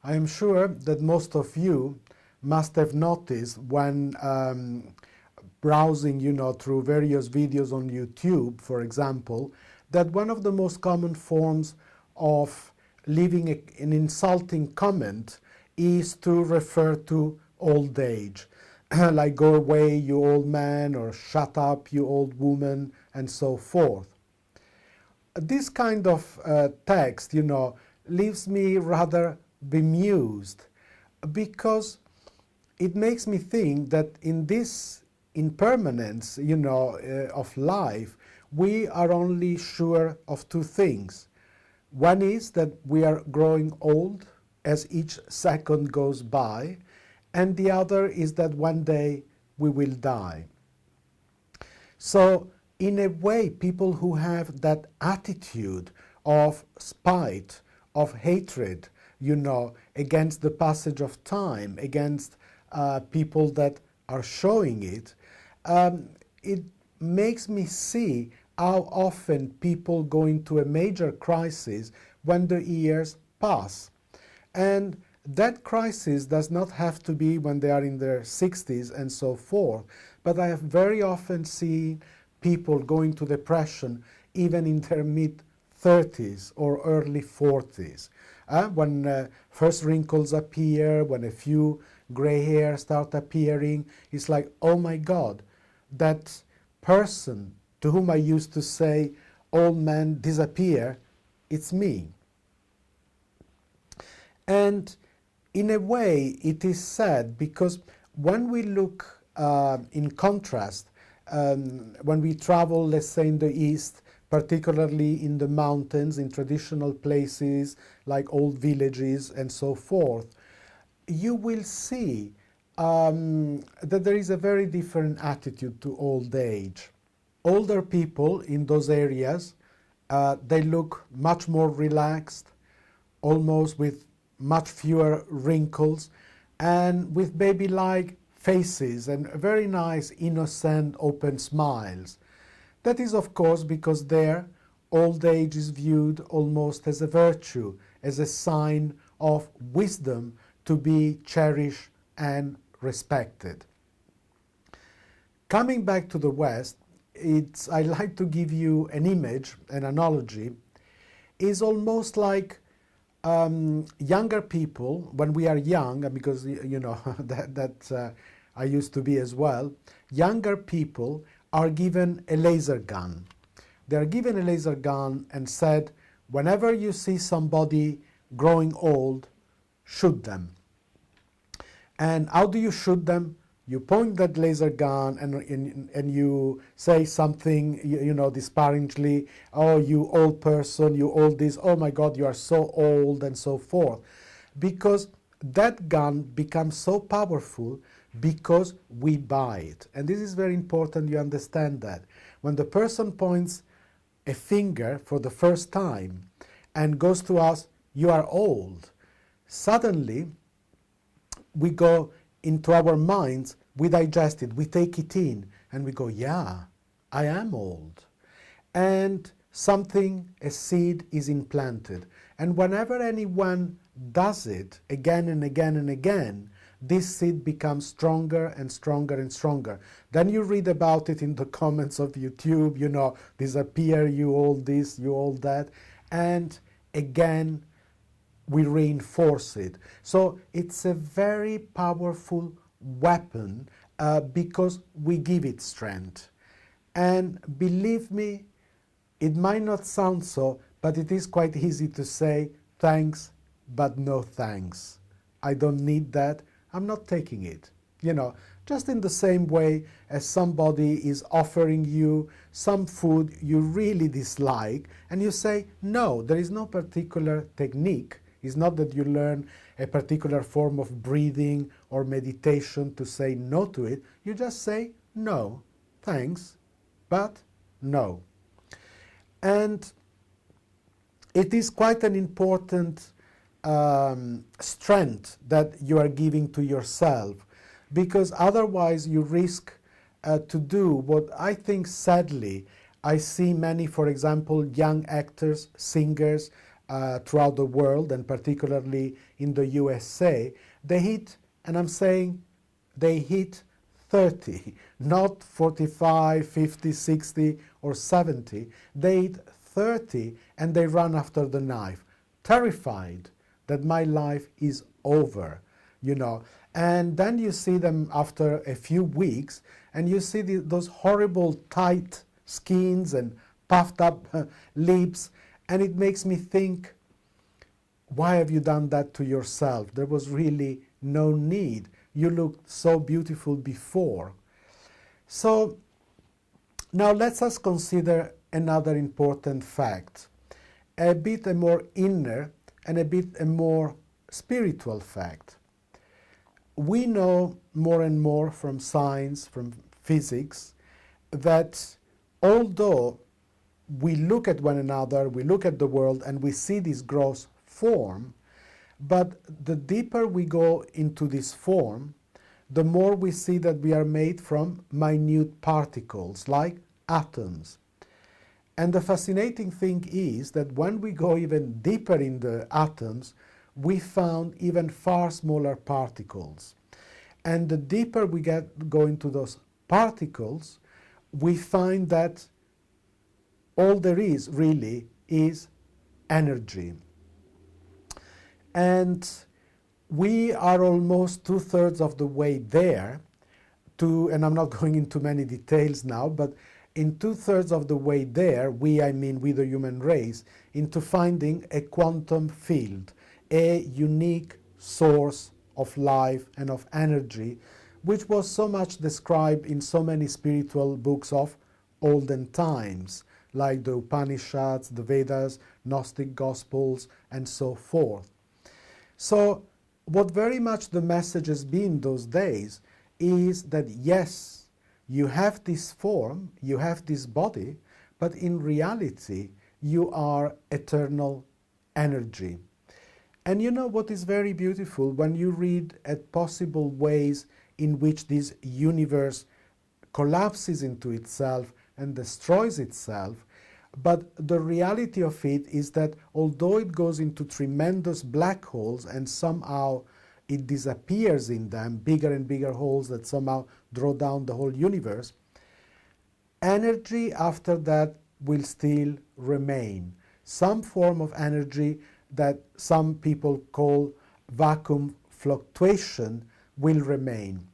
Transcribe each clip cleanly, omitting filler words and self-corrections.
I am sure that most of you must have noticed when browsing, through various videos on YouTube, for example, that one of the most common forms of leaving an insulting comment is to refer to old age. Like go away, you old man, or shut up, you old woman, and so forth. This kind of text, leaves me rather bemused because it makes me think that in this impermanence, of life, we are only sure of two things. One is that we are growing old as each second goes by, and the other is that one day we will die. So, in a way, people who have that attitude of spite, of hatred, against the passage of time, against people that are showing it, it makes me see how often people go into a major crisis when the years pass. And that crisis does not have to be when they are in their 60s and so forth, but I have very often seen people go into depression even in their mid-30s or early 40s. When first wrinkles appear, when a few gray hairs start appearing, it's like, oh my God, that person to whom I used to say, old man disappear, it's me. And in a way, it is sad because when we look in contrast, when we travel, let's say in the East, particularly in the mountains, in traditional places like old villages and so forth, you will see that there is a very different attitude to old age. Older people in those areas, they look much more relaxed, almost with much fewer wrinkles, and with baby-like faces and very nice, innocent, open smiles. That is, of course, because there, old age is viewed almost as a virtue, as a sign of wisdom to be cherished and respected. Coming back to the West, I like to give you an image, an analogy, is almost like younger people, when we are young, because that I used to be as well, younger people are given a laser gun. They are given a laser gun and said, whenever you see somebody growing old, shoot them. And how do you shoot them? You point that laser gun and you say something, disparagingly, oh, you old person, you old this, oh my God, you are so old, and so forth. Because that gun becomes so powerful because we buy it. And this is very important you understand that. When the person points a finger for the first time and goes to us, you are old, suddenly we go into our minds, we digest it, we take it in, and we go, yeah, I am old. And a seed is implanted. And whenever anyone does it again and again and again, this seed becomes stronger and stronger and stronger. Then you read about it in the comments of YouTube, disappear, you all this, you all that. And again, we reinforce it. So it's a very powerful weapon because we give it strength. And believe me, it might not sound so, but it is quite easy to say thanks, but no thanks. I don't need that. I'm not taking it. Just in the same way as somebody is offering you some food you really dislike, and you say, no, there is no particular technique. It's not that you learn a particular form of breathing or meditation to say no to it. You just say, no, thanks, but no. And it is quite an important strength that you are giving to yourself, because otherwise you risk to do what I think, sadly, I see many, for example, young actors, singers, throughout the world, and particularly in the USA, they hit, and I'm saying they hit 30, not 45, 50, 60, or 70. They hit 30 and they run after the knife, terrified that my life is over, you know. And then you see them after a few weeks, and you see those horrible tight skins and puffed up lips, and it makes me think, why have you done that to yourself? There was really no need. You looked so beautiful before. So now let us consider another important fact, a bit a more inner and a bit a more spiritual fact. We know more and more from science, from physics, that although we look at one another, we look at the world, and we see this gross form, but the deeper we go into this form, the more we see that we are made from minute particles, like atoms. And the fascinating thing is that when we go even deeper in the atoms, we found even far smaller particles. And the deeper we go into those particles, we find that all there is really is energy. And we are almost 2/3 of the way there and I'm not going into many details now, but in 2/3 of the way there, I mean we the human race, into finding a quantum field, a unique source of life and of energy, which was so much described in so many spiritual books of olden times, like the Upanishads, the Vedas, Gnostic Gospels, and so forth. So what very much the message has been those days is that yes, you have this form, you have this body, but in reality you are eternal energy. And you know what is very beautiful when you read at possible ways in which this universe collapses into itself and destroys itself, but the reality of it is that although it goes into tremendous black holes and somehow it disappears in them, bigger and bigger holes that somehow draw down the whole universe, energy after that will still remain. Some form of energy that some people call vacuum fluctuation will remain.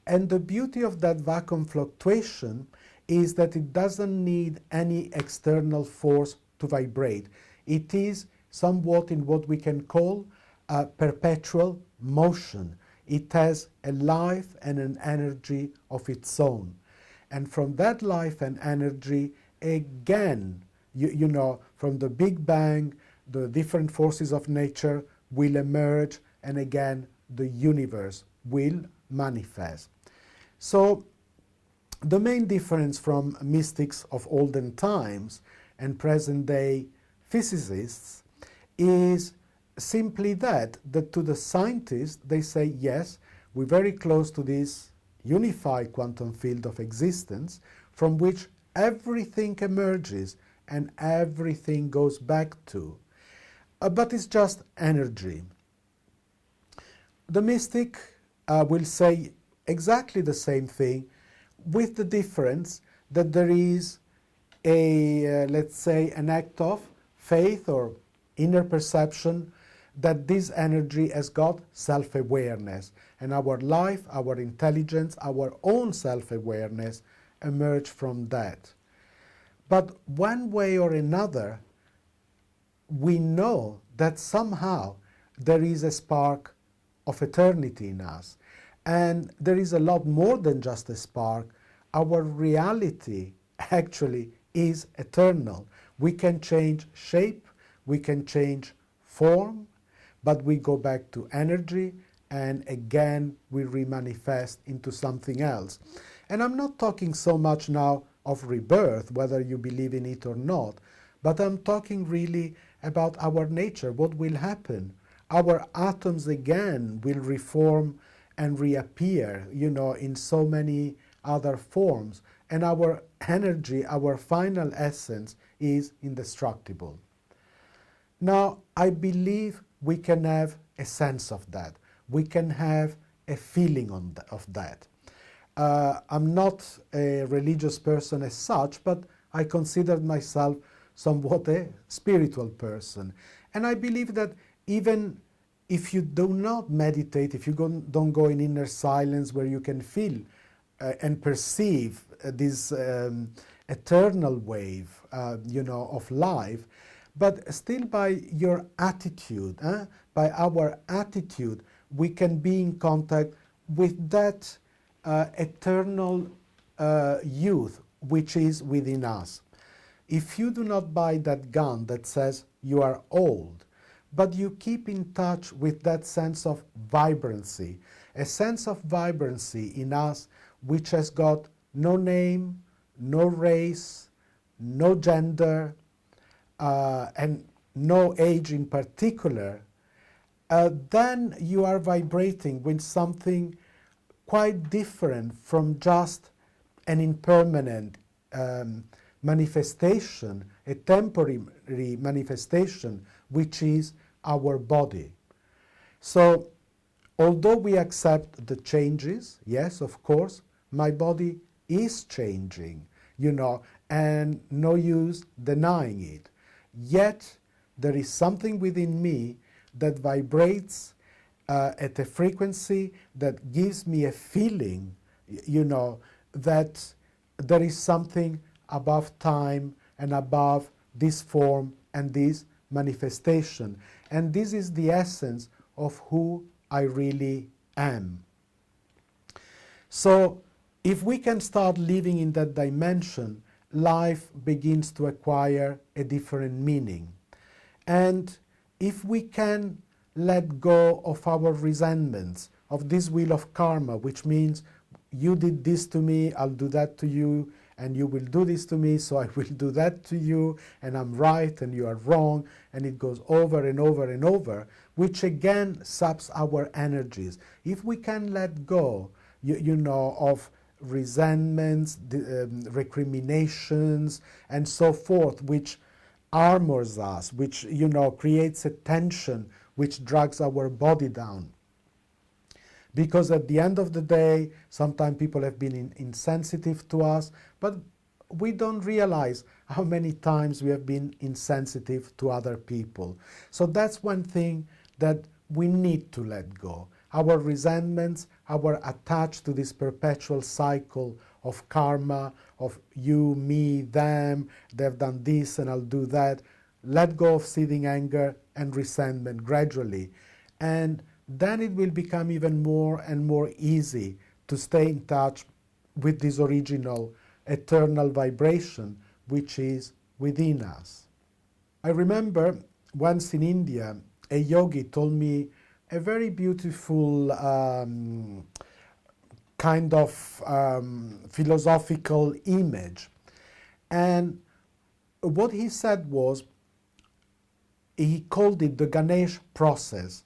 And the beauty of that vacuum fluctuation is that it doesn't need any external force to vibrate. It is somewhat in what we can call a perpetual motion. It has a life and an energy of its own. And from that life and energy, again, you know, from the Big Bang, the different forces of nature will emerge, and again, the universe will manifest. So the main difference from mystics of olden times and present-day physicists is simply that to the scientists, they say, yes, we're very close to this unified quantum field of existence from which everything emerges and everything goes back to. But it's just energy. The mystic will say exactly the same thing, with the difference that there is a, let's say, an act of faith or inner perception that this energy has got self-awareness, and our life, our intelligence, our own self-awareness emerge from that. But one way or another, we know that somehow there is a spark of eternity in us. And there is a lot more than just a spark. Our reality actually is eternal. We can change shape, we can change form, but we go back to energy, and again we remanifest into something else. And I'm not talking so much now of rebirth, whether you believe in it or not, but I'm talking really about our nature, what will happen. Our atoms again will reform and reappear, you know, in so many other forms. And our energy, our final essence, is indestructible. Now, I believe we can have a sense of that. We can have a feeling of that. I'm not a religious person as such, but I consider myself somewhat a spiritual person. And I believe that even if you do not meditate, if you don't go in inner silence where you can feel and perceive this eternal wave, of life, but still by your attitude, by our attitude, we can be in contact with that eternal youth which is within us. If you do not buy that gun that says you are old, but you keep in touch with that sense of vibrancy, a sense of vibrancy in us which has got no name, no race, no gender, and no age in particular, then you are vibrating with something quite different from just an impermanent manifestation, a temporary manifestation, which is our body. So, although we accept the changes, yes, of course, my body is changing, and no use denying it. Yet, there is something within me that vibrates at a frequency that gives me a feeling, that there is something above time and above this form and this manifestation. And this is the essence of who I really am. So, if we can start living in that dimension, life begins to acquire a different meaning. And if we can let go of our resentments, of this wheel of karma, which means you did this to me, I'll do that to you, and you will do this to me, so I will do that to you, and I'm right and you are wrong, and it goes over and over and over, which again saps our energies. If we can let go, of resentments, recriminations, and so forth, which armors us, which, creates a tension which drags our body down. Because at the end of the day, sometimes people have been insensitive to us, but we don't realize how many times we have been insensitive to other people. So that's one thing that we need to let go. Our resentments, our attached to this perpetual cycle of karma, of you, me, them, they've done this and I'll do that. Let go of seething anger and resentment gradually. And then it will become even more and more easy to stay in touch with this original eternal vibration which is within us. I remember once in India, a yogi told me a very beautiful kind of philosophical image. And what he said was, he called it the Ganesh process.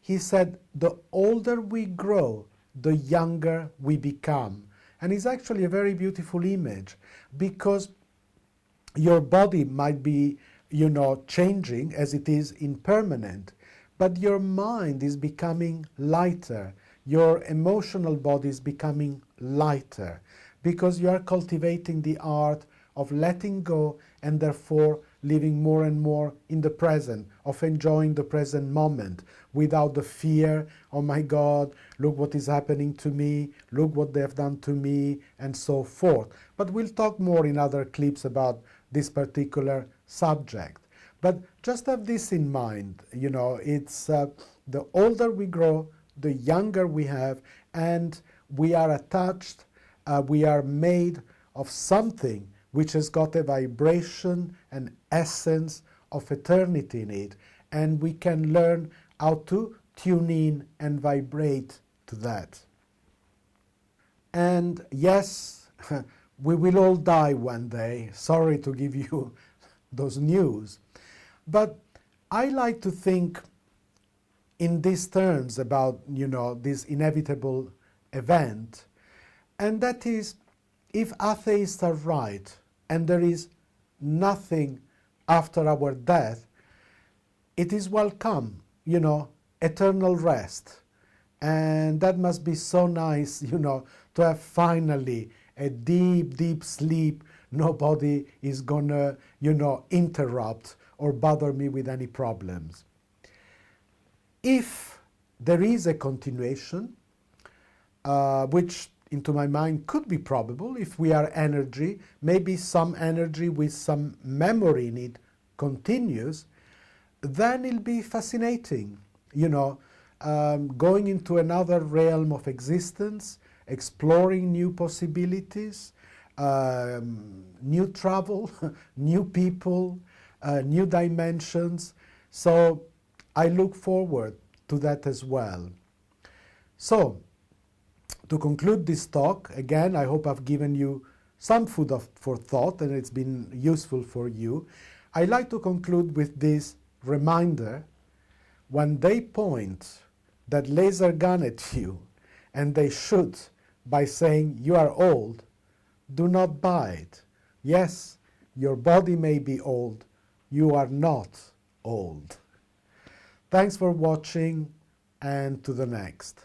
He said, the older we grow, the younger we become. And it's actually a very beautiful image, because your body might be, changing as it is impermanent, but your mind is becoming lighter. Your emotional body is becoming lighter, because you are cultivating the art of letting go and therefore living more and more in the present, of enjoying the present moment without the fear, oh my God, look what is happening to me, look what they have done to me, and so forth. But we'll talk more in other clips about this particular subject. But just have this in mind, it's the older we grow, the younger we have, and we are attached, we are made of something which has got a vibration and essence of eternity in it, and we can learn how to tune in and vibrate to that. And yes, we will all die one day. Sorry to give you those news. But I like to think in these terms about, this inevitable event, and that is, if atheists are right and there is nothing after our death, it is welcome, eternal rest. And that must be so nice, to have finally a deep, deep sleep. Nobody is gonna, interrupt or bother me with any problems. If there is a continuation, which into my mind could be probable, if we are energy, maybe some energy with some memory in it continues, then it'll be fascinating, going into another realm of existence, exploring new possibilities, new travel, new people, new dimensions. So I look forward to that as well. So, to conclude this talk, again, I hope I've given you some food for thought and it's been useful for you. I like to conclude with this reminder: when they point that laser gun at you and they shoot by saying you are old, do not buy it. Yes, your body may be old, you are not old. Thanks for watching, and to the next.